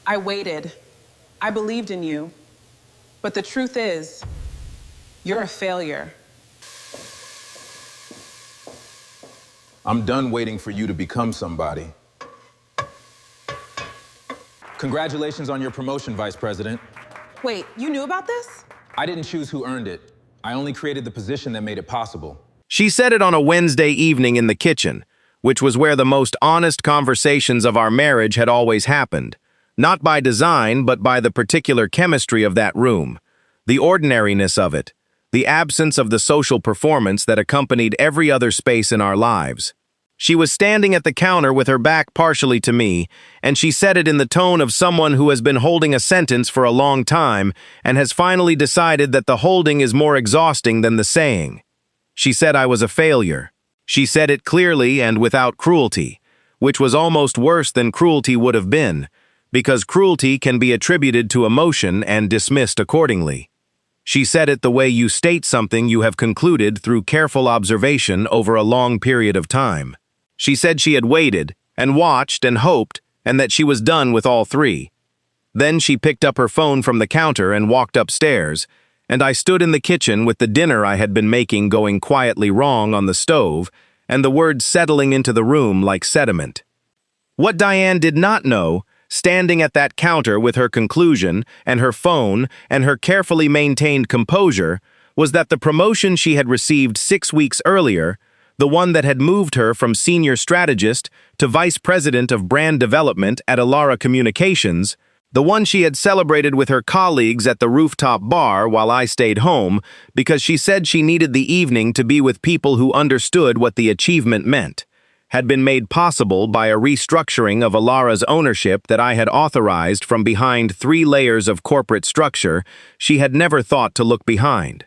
I waited. I believed in you. But the truth is, you're a failure. I'm done waiting for you to become somebody. Congratulations on your promotion, Vice President. Wait, you knew about this? I didn't choose who earned it. I only created the position that made it possible. She said it on a Wednesday evening in the kitchen, which was where the most honest conversations of our marriage had always happened. Not by design, but by the particular chemistry of that room, the ordinariness of it, the absence of the social performance that accompanied every other space in our lives. She was standing at the counter with her back partially to me, and she said it in the tone of someone who has been holding a sentence for a long time and has finally decided that the holding is more exhausting than the saying. She said I was a failure. She said it clearly and without cruelty, which was almost worse than cruelty would have been, because cruelty can be attributed to emotion and dismissed accordingly. She said it the way you state something you have concluded through careful observation over a long period of time. She said she had waited, and watched, and hoped, and that she was done with all three. Then she picked up her phone from the counter and walked upstairs, and I stood in the kitchen with the dinner I had been making going quietly wrong on the stove, and the words settling into the room like sediment. What Diane did not know, standing at that counter with her conclusion, and her phone, and her carefully maintained composure, was that the promotion she had received 6 weeks earlier, the one that had moved her from senior strategist to vice president of brand development at Elara Communications, the one she had celebrated with her colleagues at the rooftop bar while I stayed home because she said she needed the evening to be with people who understood what the achievement meant, had been made possible by a restructuring of Elara's ownership that I had authorized from behind 3 layers of corporate structure she had never thought to look behind.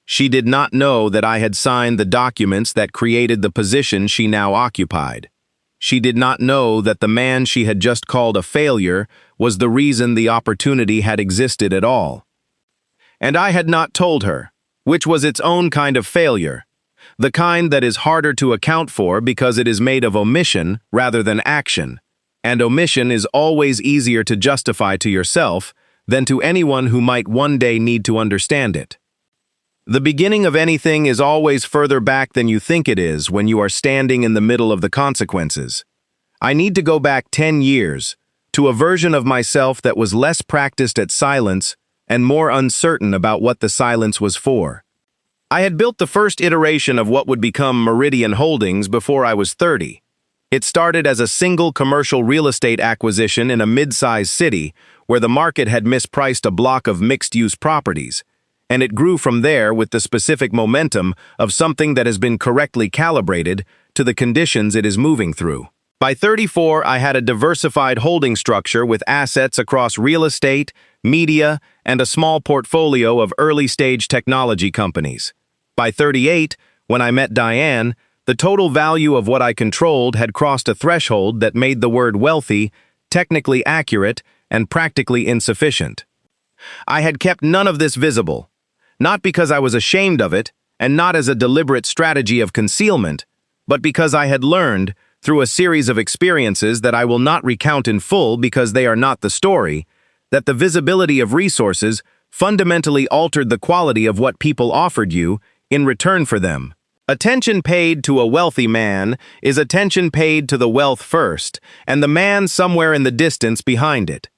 She did not know that I had signed the documents that created the position she now occupied. She did not know that the man she had just called a failure was the reason the opportunity had existed at all. And I had not told her, which was its own kind of failure, the kind that is harder to account for because it is made of omission rather than action, and omission is always easier to justify to yourself than to anyone who might one day need to understand it. The beginning of anything is always further back than you think it is when you are standing in the middle of the consequences. I need to go back 10 years, to a version of myself that was less practiced at silence and more uncertain about what the silence was for. I had built the first iteration of what would become Meridian Holdings before I was 30. It started as a single commercial real estate acquisition in a mid-sized city where the market had mispriced a block of mixed-use properties, and it grew from there with the specific momentum of something that has been correctly calibrated to the conditions it is moving through. By 34, I had a diversified holding structure with assets across real estate, media, and a small portfolio of early-stage technology companies. By 38, when I met Diane, the total value of what I controlled had crossed a threshold that made the word wealthy technically accurate and practically insufficient. I had kept none of this visible, not because I was ashamed of it, and not as a deliberate strategy of concealment, but because I had learned, through a series of experiences that I will not recount in full because they are not the story, that the visibility of resources fundamentally altered the quality of what people offered you in return for them. Attention paid to a wealthy man is attention paid to the wealth first, and the man somewhere in the distance behind it.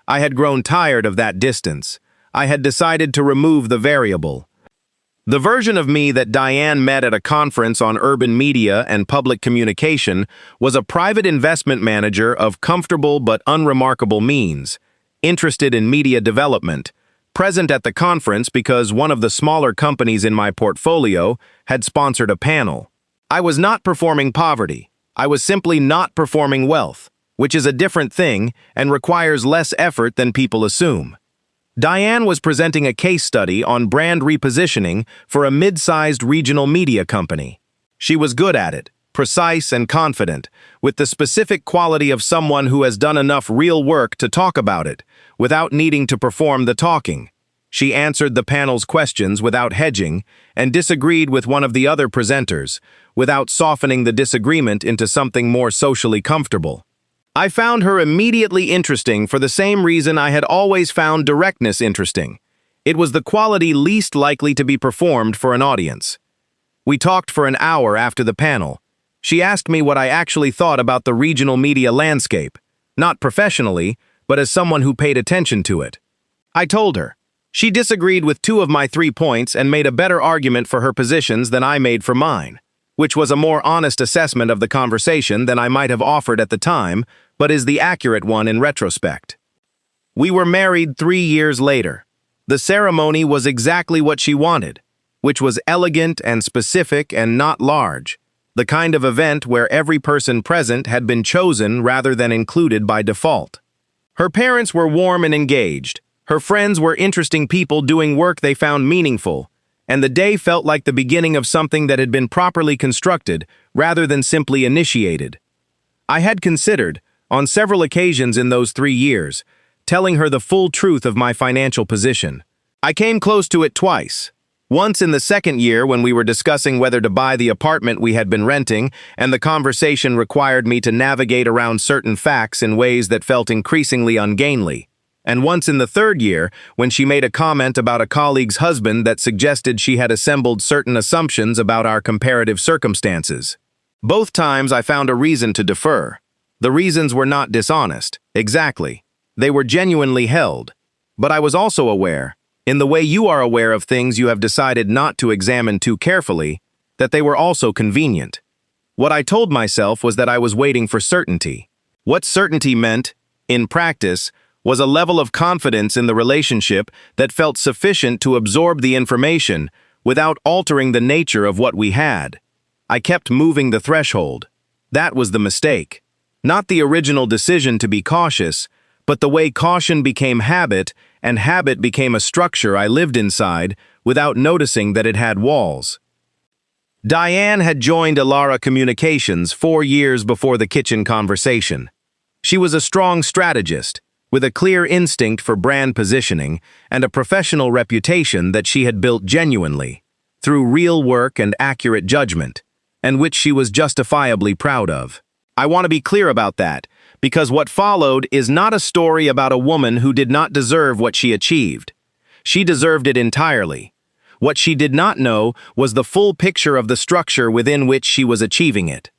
I had grown tired of that distance. I had decided to remove the variable. The version of me that Diane met at a conference on urban media and public communication was a private investment manager of comfortable but unremarkable means, interested in media development, present at the conference because one of the smaller companies in my portfolio had sponsored a panel. I was not performing poverty. I was simply not performing wealth, which is a different thing and requires less effort than people assume. Diane was presenting a case study on brand repositioning for a mid-sized regional media company. She was good at it, precise and confident, with the specific quality of someone who has done enough real work to talk about it, without needing to perform the talking. She answered the panel's questions without hedging and disagreed with one of the other presenters, without softening the disagreement into something more socially comfortable. I found her immediately interesting for the same reason I had always found directness interesting. It was the quality least likely to be performed for an audience. We talked for an hour after the panel. She asked me what I actually thought about the regional media landscape, not professionally, but as someone who paid attention to it. I told her. She disagreed with 2 of my 3 points and made a better argument for her positions than I made for mine, which was a more honest assessment of the conversation than I might have offered at the time, but is the accurate one in retrospect. We were married 3 years later. The ceremony was exactly what she wanted, which was elegant and specific and not large, the kind of event where every person present had been chosen rather than included by default. Her parents were warm and engaged. Her friends were interesting people doing work they found meaningful, and the day felt like the beginning of something that had been properly constructed rather than simply initiated. I had considered, on several occasions in those 3 years, telling her the full truth of my financial position. I came close to it twice. Once in the second year when we were discussing whether to buy the apartment we had been renting, and the conversation required me to navigate around certain facts in ways that felt increasingly ungainly. And once in the third year, when she made a comment about a colleague's husband that suggested she had assembled certain assumptions about our comparative circumstances. Both times I found a reason to defer. The reasons were not dishonest, exactly. They were genuinely held. But I was also aware, in the way you are aware of things you have decided not to examine too carefully, that they were also convenient. What I told myself was that I was waiting for certainty. What certainty meant, in practice, was a level of confidence in the relationship that felt sufficient to absorb the information without altering the nature of what we had. I kept moving the threshold. That was the mistake. Not the original decision to be cautious, but the way caution became habit and habit became a structure I lived inside without noticing that it had walls. Diane had joined Elara Communications 4 years before the kitchen conversation. She was a strong strategist, with a clear instinct for brand positioning and a professional reputation that she had built genuinely, through real work and accurate judgment, and which she was justifiably proud of. I want to be clear about that, because what followed is not a story about a woman who did not deserve what she achieved. She deserved it entirely. What she did not know was the full picture of the structure within which she was achieving it.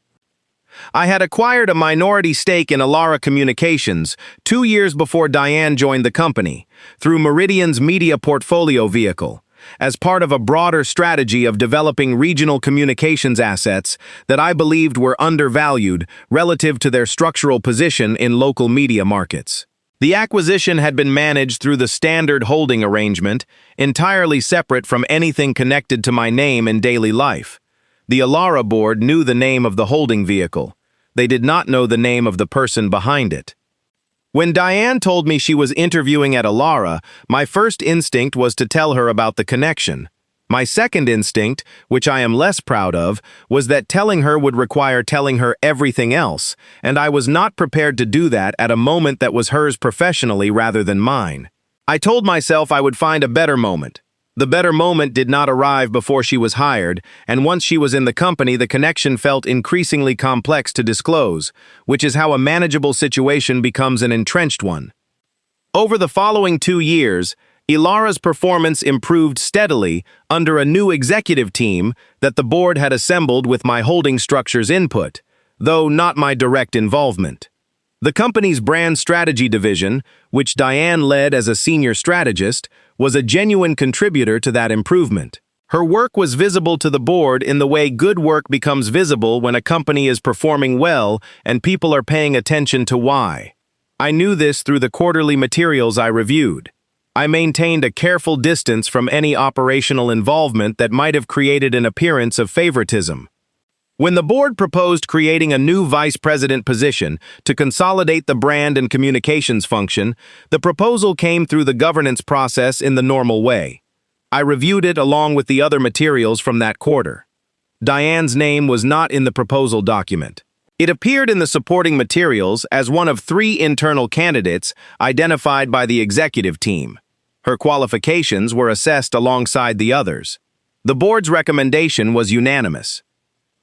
I had acquired a minority stake in Elara Communications 2 years before Diane joined the company, through Meridian's media portfolio vehicle, as part of a broader strategy of developing regional communications assets that I believed were undervalued relative to their structural position in local media markets. The acquisition had been managed through the standard holding arrangement, entirely separate from anything connected to my name in daily life. The Elara board knew the name of the holding vehicle. They did not know the name of the person behind it. When Diane told me she was interviewing at Elara, my first instinct was to tell her about the connection. My second instinct, which I am less proud of, was that telling her would require telling her everything else, and I was not prepared to do that at a moment that was hers professionally rather than mine. I told myself I would find a better moment. The better moment did not arrive before she was hired, and once she was in the company, the connection felt increasingly complex to disclose, which is how a manageable situation becomes an entrenched one. Over the following 2 years, Elara's performance improved steadily under a new executive team that the board had assembled with my holding structure's input, though not my direct involvement. The company's brand strategy division, which Diane led as a senior strategist, was a genuine contributor to that improvement. Her work was visible to the board in the way good work becomes visible when a company is performing well and people are paying attention to why. I knew this through the quarterly materials I reviewed. I maintained a careful distance from any operational involvement that might have created an appearance of favoritism. When the board proposed creating a new vice president position to consolidate the brand and communications function, the proposal came through the governance process in the normal way. I reviewed it along with the other materials from that quarter. Diane's name was not in the proposal document. It appeared in the supporting materials as one of 3 internal candidates identified by the executive team. Her qualifications were assessed alongside the others. The board's recommendation was unanimous.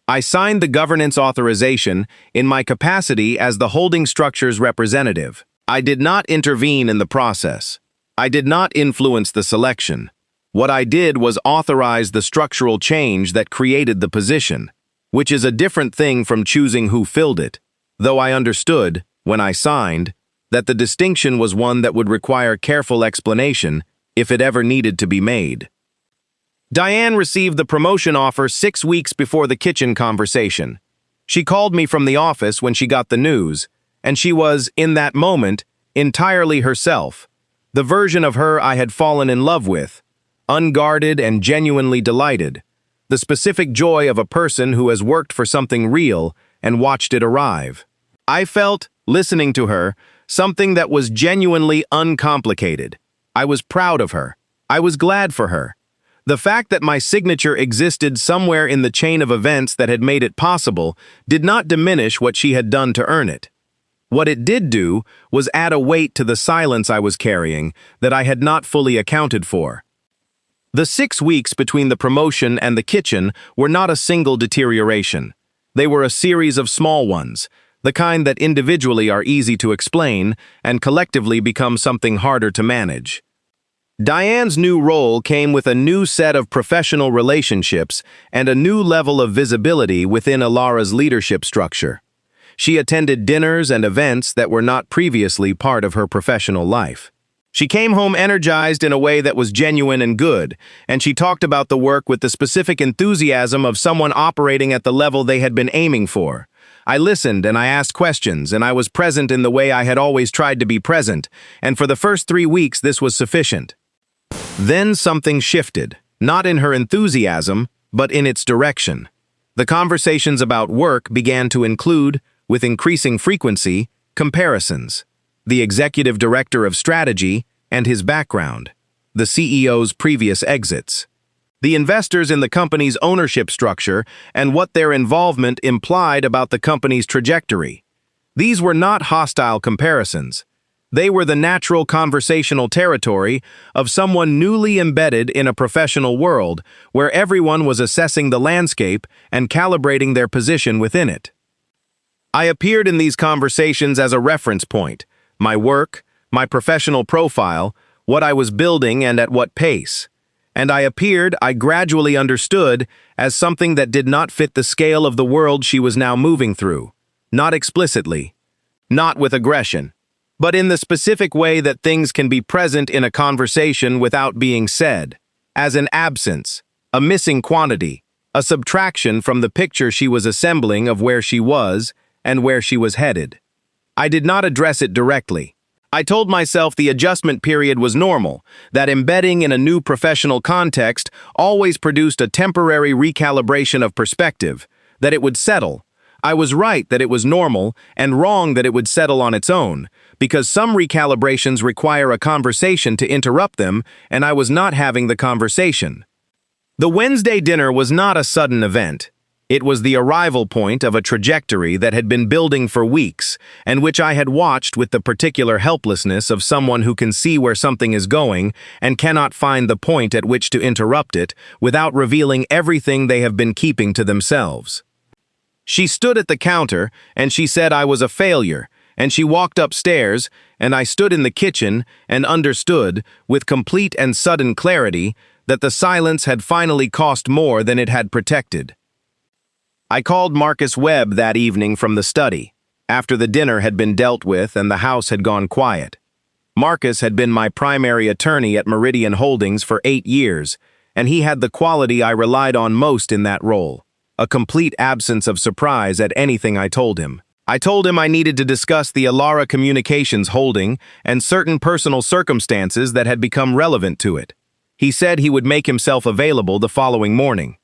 I signed the governance authorization in my capacity as the holding structure's representative. I did not intervene in the process. I did not influence the selection. What I did was authorize the structural change that created the position, which is a different thing from choosing who filled it, though I understood, when I signed, that the distinction was one that would require careful explanation if it ever needed to be made. Diane received the promotion offer 6 weeks before the kitchen conversation. She called me from the office when she got the news, and she was, in that moment, entirely herself, the version of her I had fallen in love with, unguarded and genuinely delighted, the specific joy of a person who has worked for something real and watched it arrive. I felt, listening to her, something that was genuinely uncomplicated. I was proud of her. I was glad for her. The fact that my signature existed somewhere in the chain of events that had made it possible did not diminish what she had done to earn it. What it did do was add a weight to the silence I was carrying that I had not fully accounted for. The 6 weeks between the promotion and the kitchen were not a single deterioration. They were a series of small ones, the kind that individually are easy to explain and collectively become something harder to manage. Diane's new role came with a new set of professional relationships and a new level of visibility within Alara's leadership structure. She attended dinners and events that were not previously part of her professional life. She came home energized in a way that was genuine and good, and she talked about the work with the specific enthusiasm of someone operating at the level they had been aiming for. I listened and I asked questions, and I was present in the way I had always tried to be present, and for the first 3 weeks this was sufficient. Then something shifted, not in her enthusiasm, but in its direction. The conversations about work began to include, with increasing frequency, comparisons. The executive director of strategy and his background, the CEO's previous exits, the investors in the company's ownership structure and what their involvement implied about the company's trajectory. These were not hostile comparisons. They were the natural conversational territory of someone newly embedded in a professional world where everyone was assessing the landscape and calibrating their position within it. I appeared in these conversations as a reference point, my work, my professional profile, what I was building and at what pace. And I gradually understood, as something that did not fit the scale of the world she was now moving through. Not explicitly, not with aggression, but in the specific way that things can be present in a conversation without being said, as an absence, a missing quantity, a subtraction from the picture she was assembling of where she was and where she was headed. I did not address it directly. I told myself the adjustment period was normal, that embedding in a new professional context always produced a temporary recalibration of perspective, that it would settle. I was right that it was normal and wrong that it would settle on its own, because some recalibrations require a conversation to interrupt them, and I was not having the conversation. The Wednesday dinner was not a sudden event. It was the arrival point of a trajectory that had been building for weeks, and which I had watched with the particular helplessness of someone who can see where something is going and cannot find the point at which to interrupt it without revealing everything they have been keeping to themselves. She stood at the counter, and she said I was a failure, and she walked upstairs, and I stood in the kitchen and understood, with complete and sudden clarity, that the silence had finally cost more than it had protected. I called Marcus Webb that evening from the study, after the dinner had been dealt with and the house had gone quiet. Marcus had been my primary attorney at Meridian Holdings for 8 years, and he had the quality I relied on most in that role, a complete absence of surprise at anything I told him. I told him I needed to discuss the Alara Communications holding and certain personal circumstances that had become relevant to it. He said he would make himself available the following morning.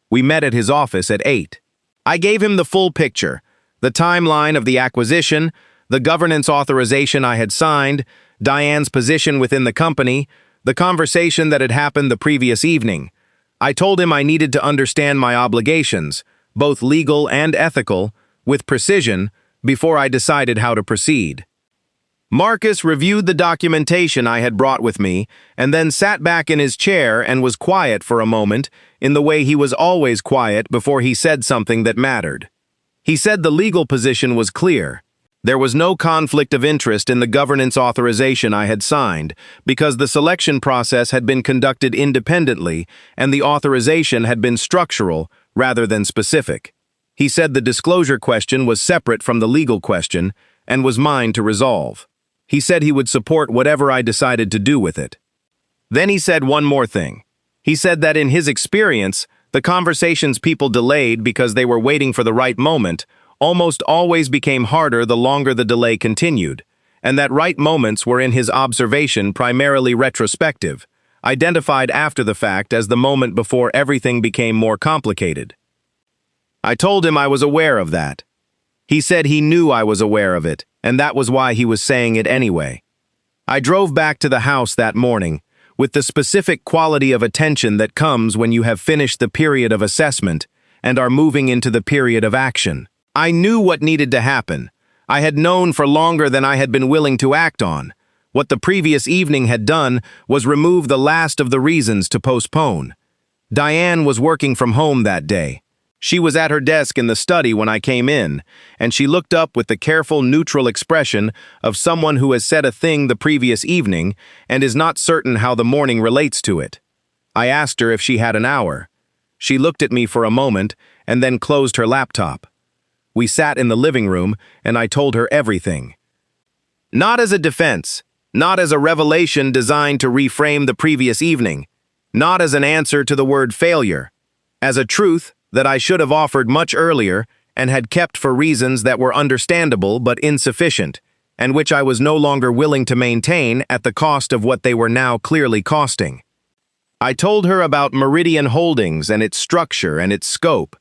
We met at his office at 8. I gave him the full picture, the timeline of the acquisition, the governance authorization I had signed, Diane's position within the company, the conversation that had happened the previous evening. I told him I needed to understand my obligations, both legal and ethical, with precision, before I decided how to proceed. Marcus reviewed the documentation I had brought with me and then sat back in his chair and was quiet for a moment, in the way he was always quiet before he said something that mattered. He said the legal position was clear. There was no conflict of interest in the governance authorization I had signed because the selection process had been conducted independently and the authorization had been structural rather than specific. He said the disclosure question was separate from the legal question and was mine to resolve. He said he would support whatever I decided to do with it. Then he said one more thing. He said that in his experience, the conversations people delayed because they were waiting for the right moment almost always became harder the longer the delay continued, and that right moments were in his observation primarily retrospective, identified after the fact as the moment before everything became more complicated. I told him I was aware of that. He said he knew I was aware of it, and that was why he was saying it anyway. I drove back to the house that morning, with the specific quality of attention that comes when you have finished the period of assessment and are moving into the period of action. I knew what needed to happen. I had known for longer than I had been willing to act on. What the previous evening had done was remove the last of the reasons to postpone. Diane was working from home that day. She was at her desk in the study when I came in, and she looked up with the careful, neutral expression of someone who has said a thing the previous evening and is not certain how the morning relates to it. I asked her if she had an hour. She looked at me for a moment and then closed her laptop. We sat in the living room, and I told her everything. Not as a defense, not as a revelation designed to reframe the previous evening, not as an answer to the word failure, as a truth that I should have offered much earlier and had kept for reasons that were understandable but insufficient, and which I was no longer willing to maintain at the cost of what they were now clearly costing. I told her about Meridian Holdings and its structure and its scope.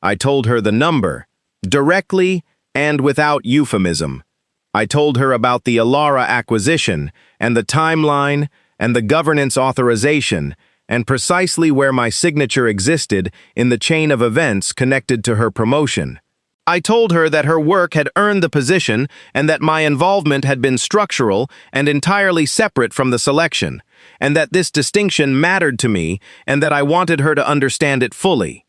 I told her the number, directly and without euphemism. I told her about the Alara acquisition and the timeline and the governance authorization and precisely where my signature existed in the chain of events connected to her promotion. I told her that her work had earned the position and that my involvement had been structural and entirely separate from the selection, and that this distinction mattered to me and that I wanted her to understand it fully.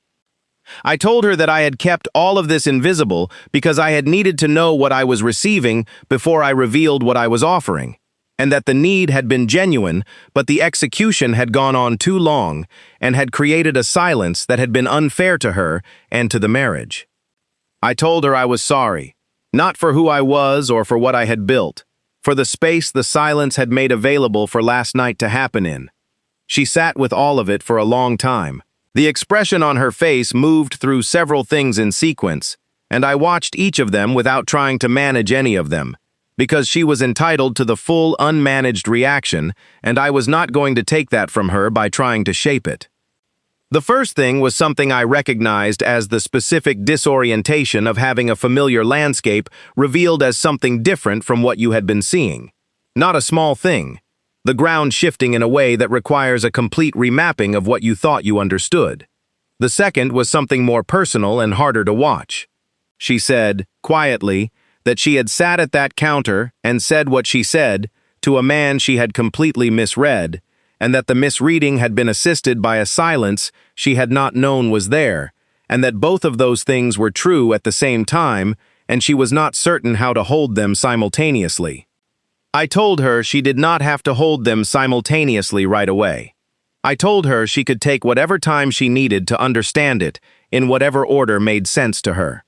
I told her that I had kept all of this invisible because I had needed to know what I was receiving before I revealed what I was offering, and that the need had been genuine, but the execution had gone on too long and had created a silence that had been unfair to her and to the marriage. I told her I was sorry, not for who I was or for what I had built, for the space the silence had made available for last night to happen in. She sat with all of it for a long time. The expression on her face moved through several things in sequence, and I watched each of them without trying to manage any of them, because she was entitled to the full unmanaged reaction, and I was not going to take that from her by trying to shape it. The first thing was something I recognized as the specific disorientation of having a familiar landscape revealed as something different from what you had been seeing. Not a small thing. The ground shifting in a way that requires a complete remapping of what you thought you understood. The second was something more personal and harder to watch. She said, quietly, that she had sat at that counter and said what she said to a man she had completely misread, and that the misreading had been assisted by a silence she had not known was there, and that both of those things were true at the same time, and she was not certain how to hold them simultaneously. I told her she did not have to hold them simultaneously right away. I told her she could take whatever time she needed to understand it in whatever order made sense to her.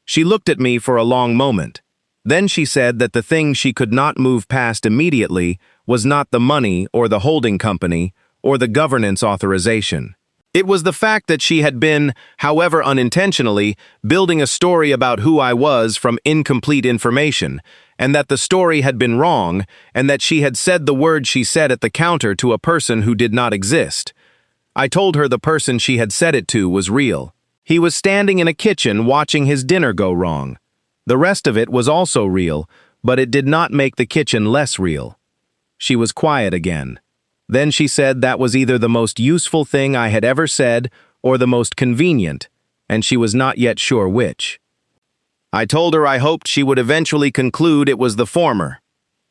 She looked at me for a long moment. Then she said that the thing she could not move past immediately was not the money or the holding company or the governance authorization. It was the fact that she had been, however unintentionally, building a story about who I was from incomplete information, and that the story had been wrong, and that she had said the words she said at the counter to a person who did not exist. I told her the person she had said it to was real. He was standing in a kitchen watching his dinner go wrong. The rest of it was also real, but it did not make the kitchen less real. She was quiet again. Then she said that was either the most useful thing I had ever said or the most convenient, and she was not yet sure which. I told her I hoped she would eventually conclude it was the former.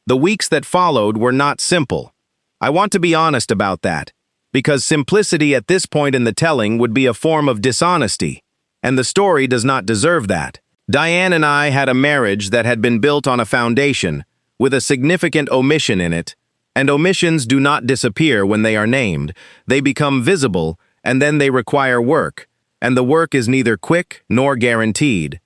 The weeks that followed were not simple. I want to be honest about that, because simplicity at this point in the telling would be a form of dishonesty, and the story does not deserve that. Diane and I had a marriage that had been built on a foundation, with a significant omission in it, and omissions do not disappear when they are named. They become visible, and then they require work, and the work is neither quick nor guaranteed.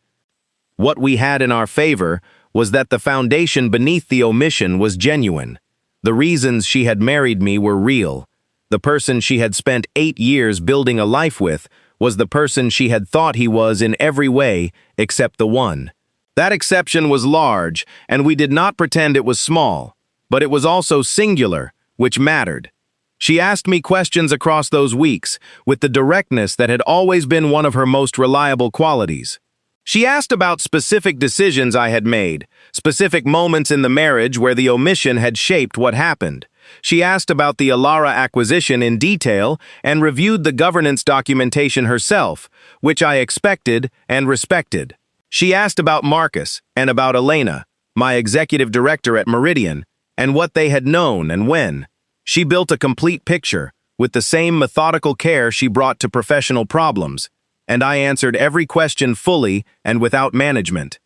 What we had in our favor was that the foundation beneath the omission was genuine. The reasons she had married me were real. The person she had spent 8 years building a life with was the person she had thought he was in every way except the one. That exception was large, and we did not pretend it was small, but it was also singular, which mattered. She asked me questions across those weeks with the directness that had always been one of her most reliable qualities. She asked about specific decisions I had made, specific moments in the marriage where the omission had shaped what happened. She asked about the Alara acquisition in detail and reviewed the governance documentation herself, which I expected and respected. She asked about Marcus and about Elena, my executive director at Meridian, and what they had known and when. She built a complete picture, with the same methodical care she brought to professional problems, and I answered every question fully and without management.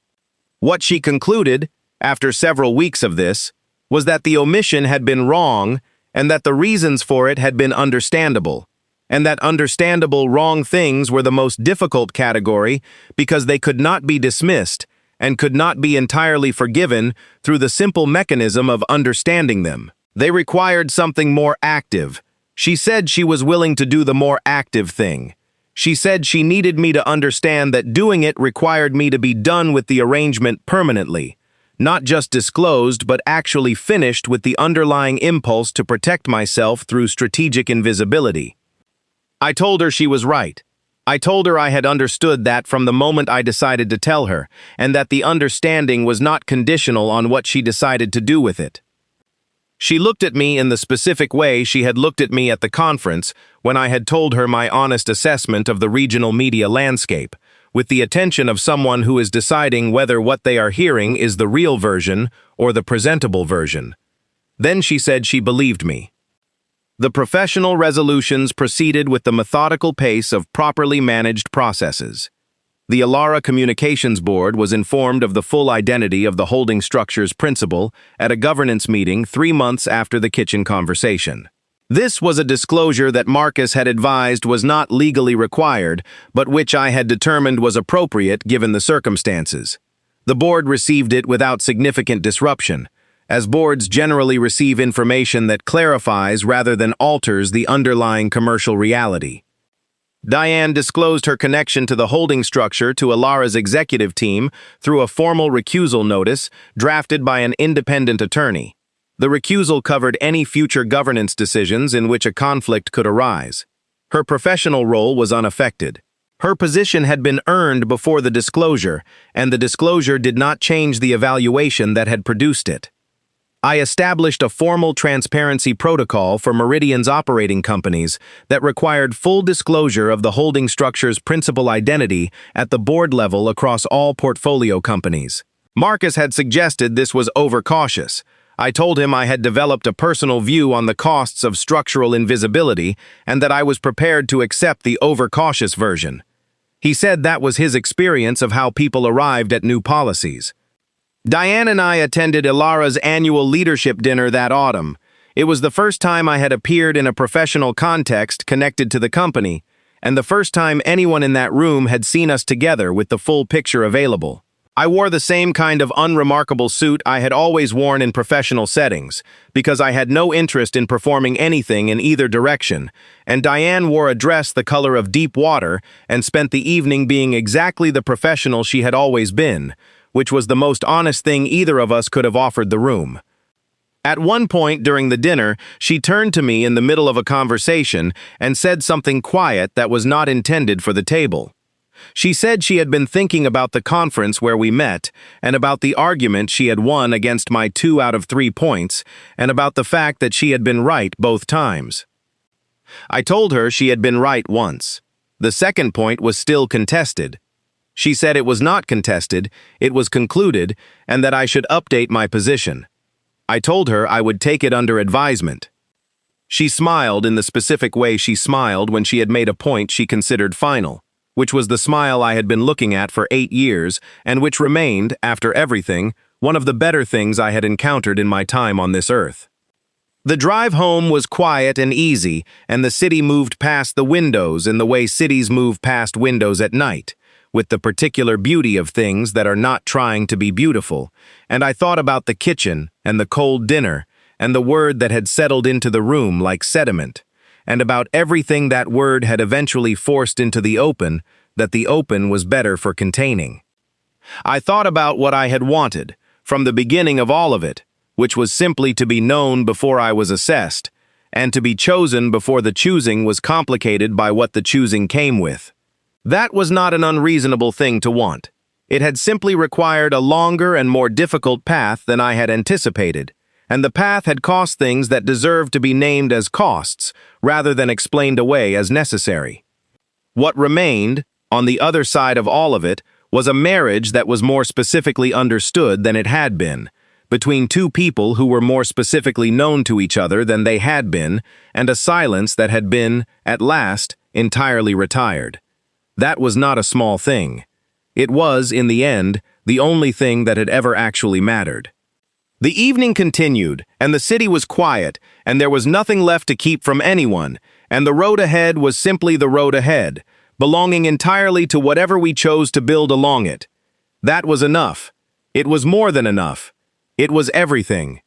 What she concluded, after several weeks of this, was that the omission had been wrong and that the reasons for it had been understandable, and that understandable wrong things were the most difficult category because they could not be dismissed and could not be entirely forgiven through the simple mechanism of understanding them. They required something more active. She said she was willing to do the more active thing. She said she needed me to understand that doing it required me to be done with the arrangement permanently, not just disclosed but actually finished with the underlying impulse to protect myself through strategic invisibility. I told her she was right. I told her I had understood that from the moment I decided to tell her, and that the understanding was not conditional on what she decided to do with it. She looked at me in the specific way she had looked at me at the conference when I had told her my honest assessment of the regional media landscape, with the attention of someone who is deciding whether what they are hearing is the real version or the presentable version. Then she said she believed me. The professional resolutions proceeded with the methodical pace of properly managed processes. The Alara Communications Board was informed of the full identity of the holding structure's principal at a governance meeting 3 months after the kitchen conversation. This was a disclosure that Marcus had advised was not legally required, but which I had determined was appropriate given the circumstances. The board received it without significant disruption, as boards generally receive information that clarifies rather than alters the underlying commercial reality. Diane disclosed her connection to the holding structure to Alara's executive team through a formal recusal notice drafted by an independent attorney. The recusal covered any future governance decisions in which a conflict could arise. Her professional role was unaffected. Her position had been earned before the disclosure, and the disclosure did not change the evaluation that had produced it. I established a formal transparency protocol for Meridian's operating companies that required full disclosure of the holding structure's principal identity at the board level across all portfolio companies. Marcus had suggested this was overcautious. I told him I had developed a personal view on the costs of structural invisibility and that I was prepared to accept the overcautious version. He said that was his experience of how people arrived at new policies. Diane and I attended Alara's annual leadership dinner that autumn. It was the first time I had appeared in a professional context connected to the company, and the first time anyone in that room had seen us together with the full picture available. I wore the same kind of unremarkable suit I had always worn in professional settings, because I had no interest in performing anything in either direction, and Diane wore a dress the color of deep water and spent the evening being exactly the professional she had always been, which was the most honest thing either of us could have offered the room. At one point during the dinner, she turned to me in the middle of a conversation and said something quiet that was not intended for the table. She said she had been thinking about the conference where we met, and about the argument she had won against my 2 out of 3 points, and about the fact that she had been right both times. I told her she had been right once. The second point was still contested. She said it was not contested, it was concluded, and that I should update my position. I told her I would take it under advisement. She smiled in the specific way she smiled when she had made a point she considered final, which was the smile I had been looking at for 8 years and which remained, after everything, one of the better things I had encountered in my time on this earth. The drive home was quiet and easy, and the city moved past the windows in the way cities move past windows at night, with the particular beauty of things that are not trying to be beautiful, and I thought about the kitchen and the cold dinner and the word that had settled into the room like sediment, and about everything that word had eventually forced into the open that the open was better for containing. I thought about what I had wanted, from the beginning of all of it, which was simply to be known before I was assessed, and to be chosen before the choosing was complicated by what the choosing came with. That was not an unreasonable thing to want. It had simply required a longer and more difficult path than I had anticipated, and the path had cost things that deserved to be named as costs, rather than explained away as necessary. What remained, on the other side of all of it, was a marriage that was more specifically understood than it had been, between two people who were more specifically known to each other than they had been, and a silence that had been, at last, entirely retired. That was not a small thing. It was, in the end, the only thing that had ever actually mattered. The evening continued, and the city was quiet, and there was nothing left to keep from anyone, and the road ahead was simply the road ahead, belonging entirely to whatever we chose to build along it. That was enough. It was more than enough. It was everything.